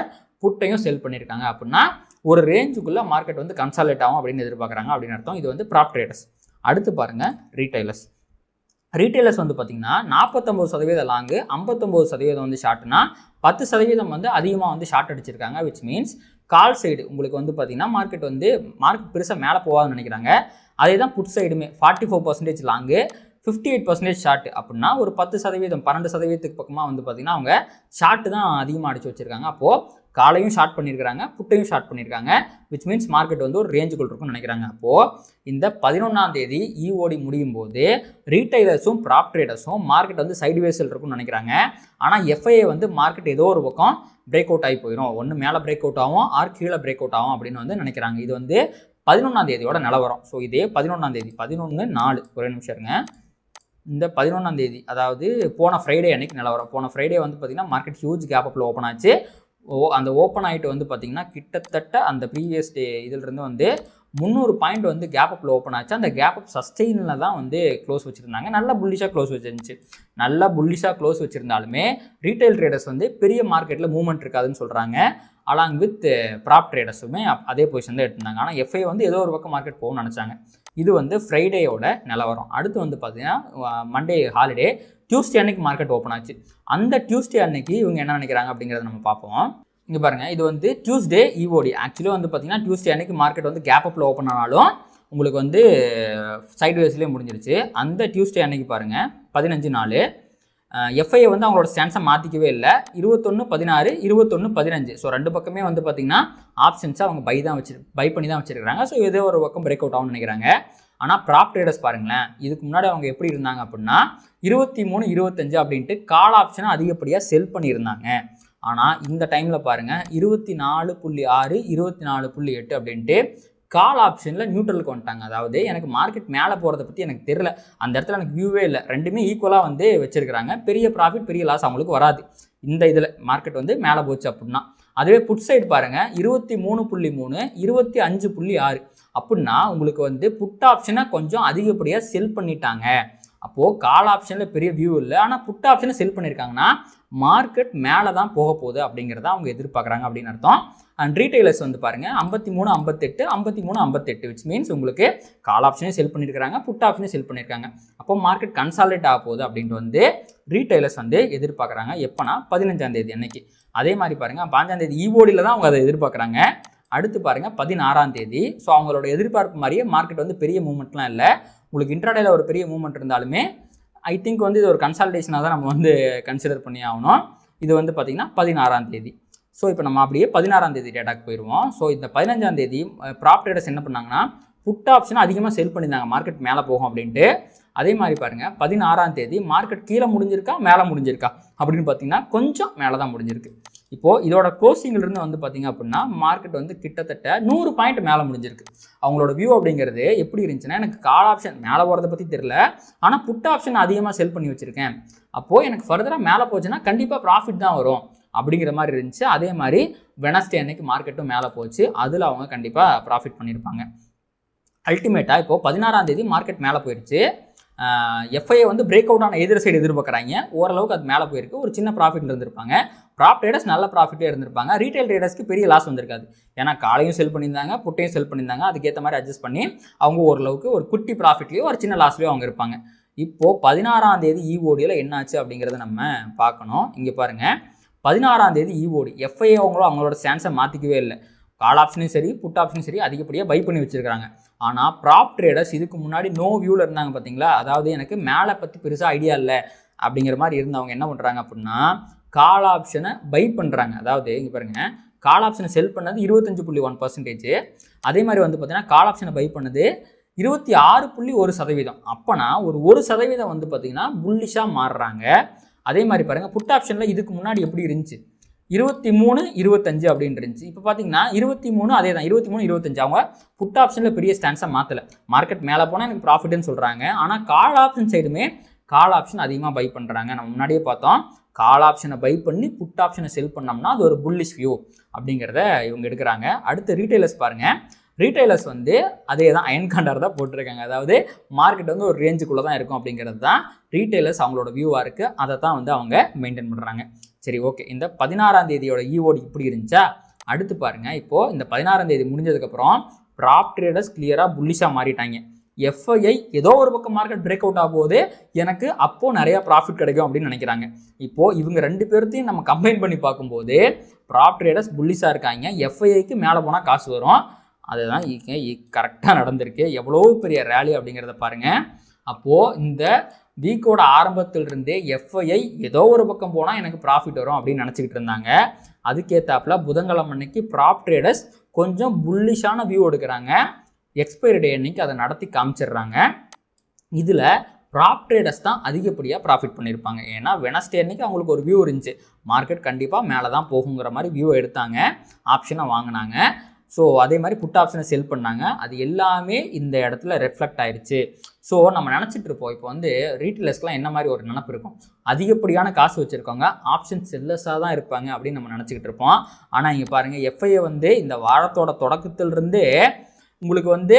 புட்டையும் செல் பண்ணியிருக்காங்க. அப்படின்னா ஒரு ரேஞ்சுக்குள்ளே மார்க்கெட் வந்து கன்சாலேட் ஆகும் அப்படின்னு எதிர்பார்க்குறாங்க அப்படின்னு அர்த்தம். இது வந்து ப்ராப் ட்ரேடர்ஸ். அடுத்து பாருங்கள், ரீட்டைலர்ஸ் வந்து பார்த்திங்கன்னா 49% லாங்கு, 59% வந்து ஷார்ட்னா 10% வந்து அதிகமாக வந்து ஷார்ட் அடிச்சிருக்காங்க. விச் மீன்ஸ் கால் சைடு உங்களுக்கு வந்து பார்த்திங்கன்னா மார்க்கெட் பெருசாக மேலே போகாதுன்னு நினைக்கிறாங்க. அதே தான் புட் சைடுமே 44% லாங்கு, 58% ஷார்ட். அப்படின்னா ஒரு 10%, 12% பக்கமாக வந்து பார்த்திங்கன்னா அவங்க ஷார்ட்டு தான் அதிகமாக அடிச்சு வச்சுருக்காங்க. அப்போது காலையும் ஷார்ட் பண்ணியிருக்கிறாங்க, புட்டையும் ஷார்ட் பண்ணியிருக்காங்க. விச் மீன்ஸ் மார்க்கெட் வந்து ஒரு ரேஞ்சுக்குள் இருக்கும்னு நினைக்கிறாங்க. அப்போது இந்த 11ஆம் தேதி இஓடி முடியும் போது ரீட்டைலர்ஸும் ப்ராப் ட்ரேடர்ஸும் மார்க்கெட் வந்து சைட்வேஸில் இருக்கும்னு நினைக்கிறாங்க. ஆனால் எஃப்ஐஏ வந்து மார்க்கெட் ஏதோ ஒரு பக்கம் பிரேக் அவுட் ஆகி போயிடும், ஒன்று மேலே பிரேக் அவுட் ஆகும் ஆர் கீழே பிரேக் அவுட் ஆகும் அப்படின்னு வந்து நினைக்கிறாங்க. இது வந்து 11ஆம் தேதியோட நிலவரம். ஸோ இதே 11ஆம் தேதி 11/4 ஒரே நிமிஷம் இருங்க. இந்த 11ஆம் தேதி அதாவது போன ஃப்ரைடே அன்னைக்கு நிலவரம். போன ஃப்ரைடே வந்து பார்த்திங்கன்னா மார்க்கெட் ஹியூஜ் கேப் அப்பில் ஓப்பன் ஆச்சு. அந்த ஓப்பன் ஆகிட்டு வந்து பார்த்திங்கன்னா கிட்டத்தட்ட அந்த ப்ரீவியஸ் டே இதிலிருந்து வந்து 300 பாயிண்ட் வந்து கேப் அப்பில் ஓப்பன் ஆச்சு. அந்த கேப் அப் சஸ்டெயினில் தான் வந்து க்ளோஸ் வச்சுருந்தாங்க. நல்லா புல்லிஷாக க்ளோஸ் வச்சிருந்துச்சு. நல்லா புல்லிஷாக க்ளோஸ் வச்சுருந்தாலுமே ரீட்டைல் ட்ரேடர்ஸ் வந்து பெரிய மார்க்கெட்டில் மூவ்மெண்ட் இருக்காதுன்னு சொல்கிறாங்க. அலாங் வித் ப்ராப் ட்ரேடர்ஸுமே அதே பொசிஷன் தான் எடுத்திருந்தாங்க. ஆனால் எஃப்ஐ வந்து ஏதோ ஒரு பக்கம் மார்க்கெட் போகும்னு நினச்சாங்க. இது வந்து ஃப்ரைடேயோட நிலவரம். அடுத்து வந்து பார்த்தீங்கன்னா மண்டே ஹாலிடே, டியூஸ்டே அன்னைக்கு மார்க்கெட் ஓப்பன் ஆச்சு. அந்த டியூஸ்டே அன்னைக்கு இவங்க என்ன நினைக்கிறாங்க அப்படிங்கிறத நம்ம பார்ப்போம். இங்கே பாருங்கள், இது வந்து டியூஸ்டே இஓடி. ஆக்சுவலி வந்து பார்த்தீங்கன்னா டியூஸ்டே அன்னைக்கு மார்க்கெட் வந்து கேப் அப்பில் ஓப்பன் ஆனாலும் உங்களுக்கு வந்து சைட்வேஸ்லேயே முடிஞ்சிருச்சு. அந்த டியூஸ்டே அன்னைக்கு பாருங்கள் 15 எஃப்ஐ வந்து அவங்களோட ஸ்டான்ஸை மாற்றிக்கவே இல்லை. 21-16, 21-15. ஸோ ரெண்டு பக்கமே வந்து பார்த்தீங்கன்னா ஆப்ஷன்ஸை அவங்க பை பண்ணி தான் வச்சிருக்காங்க. ஸோ ஏதோ ஒரு பக்கம் பிரேக் அவுட் ஆகும்னு நினைக்கிறாங்க. ஆனால் ப்ராப் ட்ரேடர்ஸ் பாருங்களேன், இதுக்கு முன்னாடி அவங்க எப்படி இருந்தாங்க அப்படின்னா 23-25 அப்படின்ட்டு கால் ஆப்ஷனை அதிகப்படியாக செல் பண்ணியிருந்தாங்க. ஆனால் இந்த டைமில் பாருங்கள் 24.6, 24.8 அப்படின்ட்டு கால் ஆப்ஷனில் நியூட்ரலுக்கு வந்துட்டாங்க. அதாவது எனக்கு மார்க்கெட் மேலே போகிறத பற்றி எனக்கு தெரியல, அந்த இடத்துல எனக்கு வியூவே இல்லை, ரெண்டுமே ஈக்குவலாக வந்து வச்சுருக்கிறாங்க. பெரிய ப்ராஃபிட் பெரிய லாஸ் அவங்களுக்கு வராது இந்த இதில் மார்க்கெட் வந்து மேலே போச்சு அப்படின்னா. அதுவே புட் சைடு பாருங்கள் 23.3, 25.6 அப்படின்னா உங்களுக்கு வந்து புட் ஆப்ஷனை கொஞ்சம் அதிகப்படியாக செல் பண்ணிட்டாங்க. அப்போது கால் ஆப்ஷனில் பெரிய வியூ இல்லை, ஆனால் புட் ஆப்ஷனை செல் பண்ணியிருக்காங்கன்னா மார்க்கெட் மேலே தான் போக போகுது அப்படிங்கிறத அவங்க எதிர்பார்க்குறாங்க அப்படின்னு அர்த்தம். அண்ட் ரீட்டைலர்ஸ் வந்து பாருங்கள் 53-58, 53-58, விச் மீன்ஸ் உங்களுக்கு கால் ஆப்ஷனே செல் பண்ணியிருக்காங்க, புட் ஆப்ஷனே செல் பண்ணியிருக்காங்க. அப்போ மார்க்கெட் கன்சாலிடேட் ஆக போகுது அப்படின்ட்டு வந்து ரீட்டைலர்ஸ் வந்து எதிர்பார்க்குறாங்க. எப்போனா 15ஆம் தேதி அன்னைக்கு. அதே மாதிரி பாருங்கள் 5ஆம் தேதி இஓடியில் தான் அவங்க அதை எதிர்பார்க்குறாங்க. அடுத்து பாருங்கள் 16ஆம் தேதி. ஸோ அவங்களோட எதிர்பார்ப்பு மாதிரியே மார்க்கெட் வந்து பெரிய மூவ்மெண்ட்லாம் இல்லை. உங்களுக்கு இன்ட்ராடேல ஒரு பெரிய மூவ்மெண்ட் இருந்தாலுமே ஐ திங்க் வந்து இது ஒரு கன்சால்டேஷனாக தான் நம்ம வந்து கன்சிடர் பண்ணி ஆகணும். இது வந்து பார்த்திங்கன்னா 16ஆம் தேதி. ஸோ இப்போ நம்ம அப்படியே 16ஆம் தேதி டேட்டாக்கு போயிடுவோம். ஸோ இந்த 15ஆம் தேதி ப்ராப் ட்ரேடர்ஸ் என்ன பண்ணாங்கன்னா புட் ஆப்ஷனை அதிகமாக செல் பண்ணியிருந்தாங்க மார்க்கெட் மேலே போகும் அப்படின்ட்டு. அதே மாதிரி பாருங்கள் 16ஆம் தேதி மார்க்கெட் கீழே முடிஞ்சிருக்கா மேலே முடிஞ்சிருக்கா அப்படின்னு பார்த்தீங்கன்னா கொஞ்சம் மேலே தான் முடிஞ்சிருக்கு. இப்போது இதோட க்ளோசிங்கிலிருந்து வந்து பார்த்திங்க அப்படின்னா மார்க்கெட் வந்து கிட்டத்தட்ட 100 பாயிண்ட் மேலே முடிஞ்சிருக்கு. அவங்களோட வியூ அப்படிங்கிறது எப்படி இருந்துச்சுன்னா, எனக்கு கால் ஆப்ஷன் மேலே போகிறத பற்றி தெரியல, ஆனால் புட் ஆப்ஷன் அதிகமாக செல் பண்ணி வச்சுருக்கேன், அப்போது எனக்கு ஃபர்தராக மேலே போச்சுன்னா கண்டிப்பாக ப்ராஃபிட் தான் வரும் அப்படிங்கிற மாதிரி இருந்துச்சு. அதே மாதிரி வெனஸ்டே அன்னைக்கு மார்க்கெட்டும் மேலே போச்சு, அதில் அவங்க கண்டிப்பாக ப்ராஃபிட் பண்ணியிருப்பாங்க. அல்டிமேட்டாக இப்போது 16ஆம் தேதி மார்க்கெட் மேலே போயிடுச்சு. எஃப்ஐ வந்து பிரேக் அவுட் ஆன எதிர் சைடு எதிர்பார்க்குறாங்க. ஓரளவுக்கு அது மேலே போயிருக்கு, ஒரு சின்ன ப்ராஃபிட்டில் இருந்திருப்பாங்க. ப்ராப் ட்ரேடர்ஸ் நல்ல ப்ராஃபிட்டே இருந்திருப்பாங்க. ரீட்டைல் ட்ரேடர்ஸ்க்கு பெரிய லாஸ் வந்திருக்காது. ஏன்னா காலையும் செல் பண்ணியிருந்தாங்க, புட்டையும் செல் பண்ணியிருந்தாங்க. அதுக்கேற்ற மாதிரி அட்ஜஸ்ட் பண்ணி அவங்க ஓரளவுக்கு ஒரு குட்டி ப்ராஃபிட்லேயோ ஒரு சின்ன லாஸ்லேயோ அவங்க இருப்பாங்க. இப்போது 16ஆம் தேதி இஓடியில் என்னாச்சு அப்படிங்கிறத நம்ம பார்க்கணும். இங்கே பாருங்கள் 16ஆம் தேதி இஓடி எஃப்ஐ அவங்களோட ஸ்டான்ஸை மாற்றிக்கவே இல்லை. கால் ஆப்ஷனும் சரி புட் ஆப்ஷனும் சரி அதிகப்படியாக பை பண்ணி வச்சுருக்காங்க. ஆனால் ப்ராப் ட்ரேடர்ஸ் இதுக்கு முன்னாடி நோ வியூவில் இருந்தாங்க பார்த்தீங்களா, அதாவது எனக்கு மேலே பற்றி பெருசாக ஐடியா இல்லை அப்படிங்கிற மாதிரி இருந்தவங்க என்ன பண்ணுறாங்க அப்படின்னா கால் ஆப்ஷனை பை பண்ணுறாங்க. அதாவது இங்கே பாருங்கள், கால் ஆப்ஷனை செல் பண்ணது 25.1%. அதே மாதிரி வந்து பார்த்தீங்கன்னா கால் ஆப்ஷனை பை பண்ணது 26.1%. அப்போனா ஒரு 1% வந்து பார்த்தீங்கன்னா புல்லிஷாக மாறுறாங்க. அதே மாதிரி பாருங்கள் புட் ஆப்ஷனில் இதுக்கு முன்னாடி எப்படி இருந்துச்சு 23-25 அப்படின்னு இருந்துச்சு. இப்போ பார்த்தீங்கன்னா 23 அதே தான் 23-25. அவங்க புட் ஆப்ஷனில் பெரிய ஸ்டான்ஸை மாற்றலை. மார்க்கெட் மேலே போனால் எனக்கு ப்ராஃபிட்னு சொல்கிறாங்க. ஆனால் கால் ஆப்ஷன் சைடுமே கால் ஆப்ஷன் அதிகமாக பை பண்ணுறாங்க. நம்ம முன்னாடியே பார்த்தோம், கால் ஆப்ஷனை பை பண்ணி புட் ஆப்ஷனை செல் பண்ணோம்னா அது ஒரு புல்லிஷ் வியூ அப்படிங்கிறத இவங்க எடுக்கிறாங்க. அடுத்து ரீட்டைலர்ஸ் பாருங்கள், ரீட்டைலர்ஸ் வந்து அதே தான் அயன் காண்டார் தான் போட்டிருக்காங்க. அதாவது மார்க்கெட் வந்து ஒரு ரேஞ்சுக்குள்ளே தான் இருக்கும் அப்படிங்கிறது தான் ரீட்டைலர்ஸ் அவங்களோட வியூவாக இருக்குது. அதை தான் வந்து அவங்க மெயின்டைன் பண்ணுறாங்க. சரி, ஓகே. இந்த 16ஆம் தேதியோட இஓடி இப்படி இருந்துச்சா? அடுத்து பாருங்கள், இப்போது இந்த 16ஆம் தேதி முடிஞ்சதுக்கப்புறம் ப்ராப் ட்ரேடர்ஸ் கிளியராக புல்லிஷாக மாறிட்டாங்க. எஃப்ஐஐ ஏதோ ஒரு பக்கம் மார்க்கெட் பிரேக் அவுட் ஆகும்போது எனக்கு அப்போது நிறையா ப்ராஃபிட் கிடைக்கும் அப்படின்னு நினைக்கிறாங்க. இப்போது இவங்க ரெண்டு பேர்த்தையும் நம்ம கம்பைன் பண்ணி பார்க்கும்போது ப்ராப் ட்ரேடர்ஸ் புல்லிஷாக இருக்காங்க. எஃப்ஐஐக்கு மேலே போனால் காசு வரும். அதுதான் கரெக்டாக நடந்திருக்கு. எவ்வளோ பெரிய ரேலி அப்படிங்கிறத பாருங்கள். அப்போது இந்த வீக்கோட ஆரம்பத்திலிருந்தே எஃப்ஐஐ ஏதோ ஒரு பக்கம் போனால் எனக்கு ப்ராஃபிட் வரும் அப்படின்னு நினச்சிக்கிட்டு இருந்தாங்க. அதுக்கேற்றாப்புல புதன்கிழமை அன்னைக்கு ப்ராப் ட்ரேடர்ஸ் கொஞ்சம் புல்லிஷான வியூ எடுக்கிறாங்க. எக்ஸ்பைரி டே அன்னைக்கு அதை நடத்தி காமிச்சிடுறாங்க. இதில் ப்ராப் ட்ரேடர்ஸ் தான் அதிகப்படியாக ப்ராஃபிட் பண்ணியிருப்பாங்க. ஏன்னா வெனஸ்டே அன்னைக்கு அவங்களுக்கு ஒரு வியூ இருந்துச்சு, மார்க்கெட் கண்டிப்பாக மேலே தான் போகுங்கிற மாதிரி வியூ எடுத்தாங்க, ஆப்ஷனை வாங்கினாங்க. ஸோ அதே மாதிரி புட் ஆப்ஷனை செல் பண்ணாங்க. அது எல்லாமே இந்த இடத்துல ரெஃப்ளெக்ட் ஆயிடுச்சு. ஸோ நம்ம நினச்சிட்டு இருப்போம், இப்போ வந்து ரீட்டைலர்ஸ்க்குலாம் என்ன மாதிரி ஒரு நினப்பு இருக்கும், அதிகப்படியான காசு வச்சுருக்கவங்க ஆப்ஷன் செல்லர்ஸாக தான் இருப்பாங்க அப்படின்னு நம்ம நினச்சிக்கிட்டு இருப்போம். ஆனால் இங்கே பாருங்கள், எஃப்ஐஐ வந்து இந்த வாரத்தோட தொடக்கத்திலிருந்தே உங்களுக்கு வந்து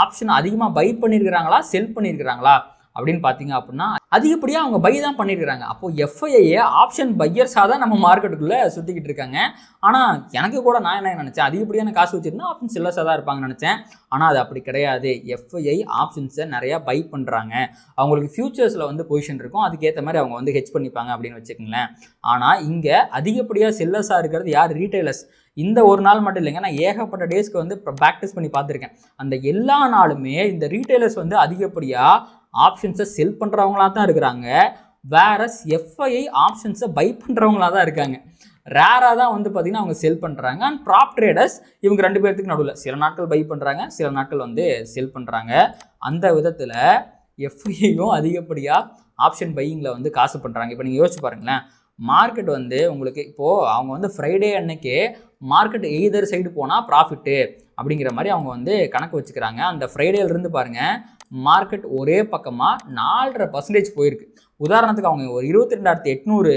ஆப்ஷன் அதிகமாக பை பண்ணியிருக்கிறாங்களா செல் பண்ணியிருக்கிறாங்களா அப்படின்னு பார்த்தீங்க அப்படின்னா அதிகப்படியாக அவங்க பை தான் பண்ணியிருக்கிறாங்க. அப்போது எஃப்ஐஐ ஆப்ஷன் பையர்ஸாக தான் நம்ம மார்க்கெட்டுக்குள்ளே சுற்றிக்கிட்டு இருக்காங்க. ஆனால் எனக்கு கூட நான் என்ன நினச்சேன், அதிகப்படியான காசு வச்சுருந்தா ஆப்ஷன் செல்லர்ஸாக தான் இருப்பாங்கன்னு நினச்சேன். ஆனால் அது அப்படி கிடையாது. எஃப்ஐஐ ஆப்ஷன்ஸை நிறையா பை பண்ணுறாங்க. அவங்களுக்கு ஃபியூச்சர்ஸில் வந்து பொசிஷன் இருக்கும், அதுக்கேற்ற மாதிரி அவங்க வந்து ஹெட்ஜ் பண்ணிப்பாங்க அப்படின்னு வச்சுக்கோங்களேன். ஆனால் இங்கே அதிகப்படியாக செல்லர்ஸாக இருக்கிறது யார்? ரீட்டைலர்ஸ். இந்த ஒரு நாள் மட்டும் இல்லைங்க, நான் ஏகப்பட்ட டேஸ்க்கு வந்து ப்ராக்டிஸ் பண்ணி பார்த்துருக்கேன். அந்த எல்லா நாளுமே இந்த ரீட்டைலர்ஸ் வந்து அதிகப்படியாக ஆப்ஷன்ஸை செல் பண்ணுறவங்களா தான் இருக்கிறாங்க. வேறஸ் எஃப்ஐஐ ஆப்ஷன்ஸை பை பண்ணுறவங்களா தான் இருக்காங்க. ரேராக தான் வந்து பார்த்திங்கன்னா அவங்க செல் பண்ணுறாங்க. அண்ட் ப்ராப் ட்ரேடர்ஸ் இவங்க 2 பேர்த்துக்கு நடுவில் சில நாட்கள் பை பண்ணுறாங்க, சில நாட்கள் வந்து செல் பண்ணுறாங்க. அந்த விதத்தில் எஃப்ஐஐயும் அதிகப்படியாக ஆப்ஷன் பையிங்கில் வந்து காசு பண்ணுறாங்க. இப்போ நீங்கள் யோசிச்சு பாருங்களேன், மார்க்கெட் வந்து உங்களுக்கு இப்போது அவங்க வந்து ஃப்ரைடே அன்னைக்கே மார்க்கெட் எய்தர் சைடு போனால் ப்ராஃபிட்டு அப்படிங்கிற மாதிரி அவங்க வந்து கணக்கு வச்சுக்கிறாங்க. அந்த ஃப்ரைடேலேருந்து பாருங்கள் மார்க்கெட் ஒரே பக்கமாக 4.5% போயிருக்கு. உதாரணத்துக்கு அவங்க ஒரு 22,800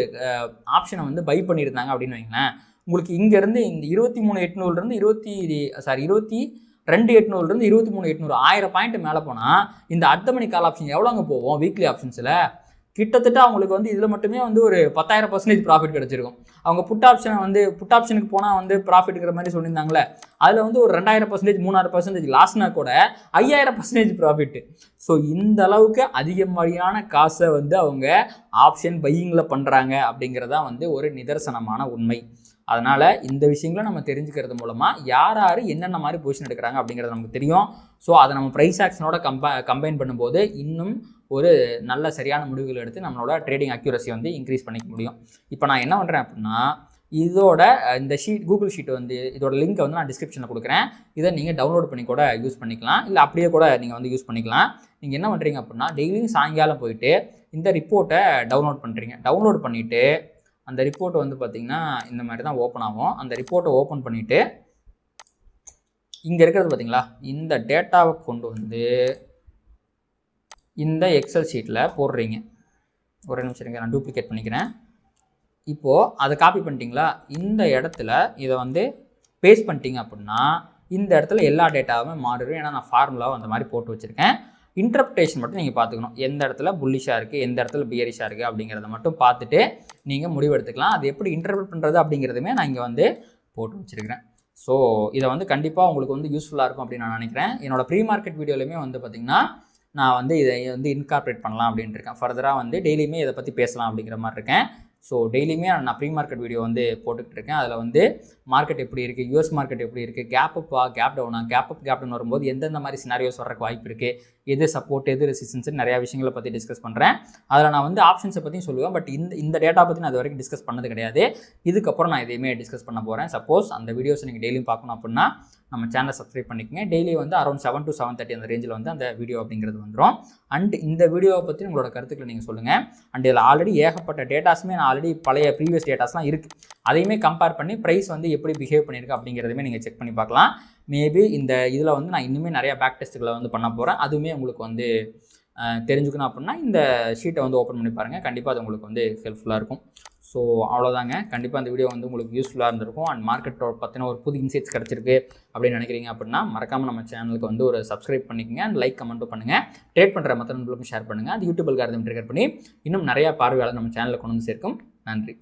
ஆப்ஷனை வந்து பை பண்ணியிருந்தாங்க அப்படின்னு வைங்களேன். உங்களுக்கு இங்கேருந்து இந்த 23,800லேருந்து 22,800லேருந்து 23,800 1000 பாயிண்ட் மேலே போனால் இந்த அடுத்த மணி கால் ஆப்ஷன் எவ்வளோங்க போவோம் வீக்லி ஆப்ஷன்ஸில்? கிட்டத்தட்ட அவங்களுக்கு வந்து இதில் மட்டுமே வந்து ஒரு 10,000% ப்ராஃபிட் கிடச்சிருக்கும். அவங்க புட் ஆப்ஷனுக்கு போனால் வந்து ப்ராஃபிட்டுங்கிற மாதிரி சொல்லியிருந்தாங்களே, அதில் வந்து ஒரு 2,000%, 3,000% லாஸ்னா கூட 5,000% ப்ராஃபிட்டு. ஸோ இந்த அளவுக்கு அதிகப்படியான காசை வந்து அவங்க ஆப்ஷன் பையிங்கில் பண்ணுறாங்க அப்படிங்கிறதான் வந்து ஒரு நிதர்சனமான உண்மை. அதனால் இந்த விஷயங்களை நம்ம தெரிஞ்சுக்கிறது மூலமாக யார் என்னென்ன மாதிரி பொசிஷன் எடுக்கிறாங்க அப்படிங்கிறது நமக்கு தெரியும். ஸோ அதை நம்ம ப்ரைஸ் ஆக்ஷனோட கம்பைன் பண்ணும்போது இன்னும் ஒரு நல்ல சரியான முடிவுகள் எடுத்து நம்மளோட ட்ரேடிங் அக்யூரசி வந்து இன்க்ரீஸ் பண்ணிக்க முடியும். இப்போ நான் என்ன பண்ணுறேன் அப்படின்னா, இதோட இந்த கூகுள் ஷீட் வந்து இதோட லிங்க்கை வந்து நான் டிஸ்கிரிப்ஷனில் கொடுக்குறேன். இதை நீங்கள் டவுன்லோட் பண்ணி கூட யூஸ் பண்ணிக்கலாம், இல்லை அப்படியே கூட நீங்கள் வந்து யூஸ் பண்ணிக்கலாம். நீங்கள் என்ன பண்ணுறீங்க அப்படின்னா, டெய்லியும் சாயங்காலம் போயிட்டு இந்த ரிப்போர்ட்டை டவுன்லோட் பண்ணுறீங்க. டவுன்லோட் பண்ணிவிட்டு அந்த ரிப்போர்ட்டை வந்து பார்த்திங்கன்னா இந்த மாதிரி தான் ஓப்பன் ஆகும். அந்த ரிப்போர்ட்டை ஓப்பன் பண்ணிவிட்டு இங்கே இருக்கிறது பார்த்திங்களா, இந்த டேட்டாவை கொண்டு வந்து இந்த எக்ஸல் ஷீட்டில் போடுறீங்க. ஒரு நிமிஷம் இருங்க, நான் டூப்ளிகேட் பண்ணிக்கிறேன். இப்போது அதை காப்பி பண்ணிட்டீங்களா, இந்த இடத்துல இதை வந்து பேஸ்ட் பண்ணிட்டீங்க அப்படின்னா இந்த இடத்துல எல்லா டேட்டாவுமே மாறிடும். ஏன்னா நான் ஃபார்முலாவை அந்த மாதிரி போட்டு வச்சுருக்கேன். இன்டர்பிரேஷன் மட்டும் நீங்கள் பார்த்துக்கணும். எந்த இடத்துல புல்லிஷாக இருக்குது, எந்த இடத்துல பியரிஷாக இருக்குது அப்படிங்கிறத மட்டும் பார்த்துட்டு நீங்கள் முடிவெடுத்துக்கலாம். அது எப்படி இன்டர்பிரேட் பண்ணுறது அப்படிங்கிறதுமே நான் இங்கே வந்து போட்டு வச்சுருக்கிறேன். ஸோ இதை வந்து கண்டிப்பாக உங்களுக்கு வந்து யூஸ்ஃபுல்லாக இருக்கும் அப்படின்னு நான் நினைக்கிறேன். என்னோட ப்ரீ மார்க்கெட் வீடியோலையுமே வந்து பார்த்திங்கன்னா நான் வந்து இதை வந்து இன்கார்பரேட் பண்ணலாம் அப்படின்ட்டு இருக்கேன். ஃபர்தராக வந்து டெய்லியுமே இதை பற்றி பேசலாம் அப்படிங்கிற மாதிரி இருக்கேன். ஸோ டெய்லியுமே நான் ப்ரீ மார்க்கெட் வீடியோ வந்து போட்டுக்கிட்டு இருக்கேன். அதில் வந்து மார்க்கெட் எப்படி இருக்குது, யூஎஸ் மார்க்கெட் எப்படி இருக்குது, கேப் அப்பா கேப் டவுனா, கேப் டவுன் வரும்போது எந்தெந்த மாதிரி சினாரியோஸ் வர்றதுக்கு வாய்ப்பு இருக்குது, எது சப்போர்ட் எது ரெசிஸ்டன்ஸ் நிறையா விஷயங்களை பற்றி டிஸ்கஸ் பண்ணுறேன். அதில் நான் வந்து ஆப்ஷன்ஸை பற்றியும் சொல்லுவேன். பட் இந்த டேட்டா பற்றி நான் அது வரைக்கும் டிஸ்கஸ் பண்ணது கிடையாது. இதுக்கப்புறம் நான் எதையுமே டிஸ்கஸ் பண்ண போகிறேன். சப்போஸ் அந்த வீடியோஸ் நீங்கள் டெய்லியும் பார்க்கணும் அப்படின்னா நம்ம சேனலை சப்ஸ்கிரைப் பண்ணிக்கங்க. டெய்லி வந்து அரௌண்ட் 7 to 7:30 அந்த ரேஞ்சில் வந்து அந்த வீடியோ அப்படிங்கிறது வந்துடும். அண்ட் இந்த வீடியோவை பற்றி உங்களோட கருத்துக்களை நீங்கள் சொல்லுங்கள். அண்ட் இதில் ஆல்ரெடி ஏகப்பட்ட டேட்டாஸுமே நான் ஆல்ரெடி பழைய ப்ரீவியஸ் டேட்டாஸ்லாம் இருக்குது. அதையுமே கம்பேர் பண்ணி ப்ரைஸ் வந்து எப்படி பிஹேவ் பண்ணியிருக்கு அப்படிங்கிறதுமே நீங்கள் செக் பண்ணி பார்க்கலாம். மேபி இந்த இதில் வந்து நான் இன்னுமே நிறையா பேக் டெஸ்ட்டுகளை வந்து பண்ண போகிறேன். அதுவுமே உங்களுக்கு வந்து தெரிஞ்சுக்கணும் அப்படின்னா இந்த ஷீட்டை வந்து ஓப்பன் பண்ணி பாருங்கள். கண்டிப்பாக அது உங்களுக்கு வந்து ஹெல்ப்ஃபுல்லாக இருக்கும். ஸோ அவ்வளோதாங்க. கண்டிப்பாக அந்த வீடியோ வந்து உங்களுக்கு யூஸ்ஃபுல்லாக இருந்திருக்கும். அண்ட் மார்க்கெட்டோட பற்றின ஒரு புது இன்சைட்ஸ் கிடச்சிருக்கு அப்படின்னு நினைக்கிறீங்க அப்படின்னா மறக்காமல் நம்ம சேனலுக்கு வந்து ஒரு சப்ஸ்கிரைப் பண்ணிக்கங்க. அண்ட் லைக் கமெண்ட்டும் பண்ணுங்கள். ட்ரேட் பண்ணுற மற்ற நண்பர்களுக்கும் ஷேர் பண்ணுங்கள். அது யூடியூப் அல்காரிதம் ட்ரிகர் பண்ணி இன்னும் நிறையா பார்வையாளர் நம்ம சேனலில் கொண்டு வந்து சேர்க்கும். நன்றி.